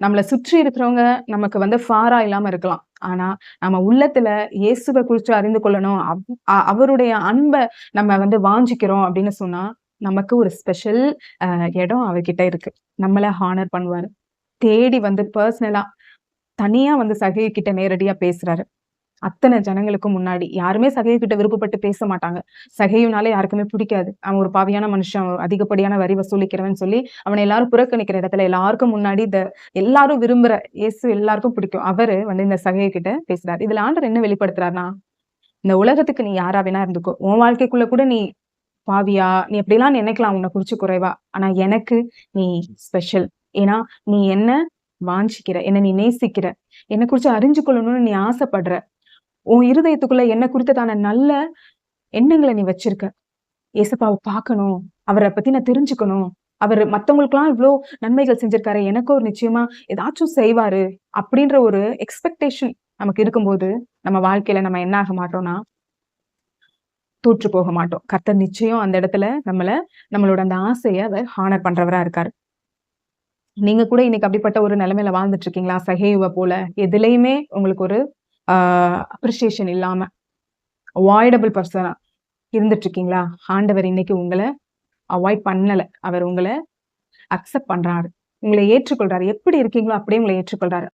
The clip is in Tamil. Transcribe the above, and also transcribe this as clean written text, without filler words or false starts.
நம்மள சுற்றி இருக்கிறவங்க நமக்கு ஃபாரா இல்லாம இருக்கலாம். ஆனா, நம்ம உள்ளத்துல இயேசுவ குறிச்சு அறிந்து கொள்ளணும். அவருடைய அன்ப நம்ம வாஞ்சிக்கிறோம் அப்படின்னு சொன்னா, நமக்கு ஒரு ஸ்பெஷல் இடம் அவர்கிட்ட இருக்கு. நம்மள ஹானர் பண்ணுவாரு. தேடி பெர்சனலா தனியா சகேயு கிட்ட நேரடியா பேசுறாரு. அத்தன ஜனங்களுக்கு முன்னாடி. யாருமே சகேயு கிட்ட விருப்பப்பட்டு பேச மாட்டாங்க. சகேயுனாலே யாருக்குமே பிடிக்காது. அவன் ஒரு பாவியான மனுஷன். அதிகப்படியான வரி வசூலிக்கிறவன்னு சொல்லி, அவன எல்லாரும் புறக்கணிக்கிற இடத்துல எல்லாருக்கும் முன்னாடி எல்லாரும் விரும்புற இயேசு எல்லாருக்கும் பிடிக்கும். அவரு இந்த சகேயு கிட்ட பேசுறாரு. இதுல ஆண்டவர் என்ன வெளிப்படுத்துறார்ன்னா, இந்த உலகத்துக்கு நீ யாரா வேணா இருந்துக்கோ. உன் வாழ்க்கைக்குள்ள கூட நீ பாவியா, நீ எப்படிலாம் நினைக்கலாம் உன்ன குறிச்சு குறைவா. ஆனா எனக்கு நீ ஸ்பெஷல். ஏன்னா, நீ என்ன வாஞ்சிக்கிற, என்ன நீ நேசிக்கிற, என்ன குறிச்சு அறிஞ்சு கொள்ளணும்னு நீ ஆசைப்படுற. உன் இருதயத்துக்குள்ள என்ன குறித்ததான நல்ல எண்ணங்கள நீ வச்சிருக்க. ஏசப்பாவ பார்க்கணும். அவர பத்தி நான் தெரிஞ்சுக்கணும். அவரு மத்தவங்களுக்கெல்லாம் இவ்ளோ நன்மைகள் செஞ்சிருக்காரு. எனக்கும் அவர் நிச்சயமா ஏதாச்சும் செய்வாரு. அப்படின்ற ஒரு எக்ஸ்பெக்டேஷன் நமக்கு இருக்கும்போது, நம்ம வாழ்க்கையில நம்ம என்ன ஆக மாட்டோம்னா, தோற்று போக மாட்டோம். கர்த்தர் நிச்சயம் அந்த இடத்துல நம்மளோட அந்த ஆசைய அவர் ஹானர் பண்றவரா இருக்காரு. நீங்க கூட இன்னைக்கு அப்படிப்பட்ட ஒரு நிலைமையில வாழ்ந்துட்டு இருக்கீங்களா? சகேயுவ போல எதுலயுமே உங்களுக்கு ஒரு ஆ அப்ரிசியேஷன் இல்லாம அவாய்டபிள் பெர்சனா இருந்துட்டு இருக்கீங்களா? ஆண்டவர் இன்னைக்கு உங்கள அவாய்ட் பண்ணல. அவர் உங்கள அக்செப்ட் பண்றாரு. உங்கள ஏற்றுக்கொள்றாரு. எப்படி இருக்கீங்களோ அப்படியே உங்கள ஏற்றுக்கொள்றாரு.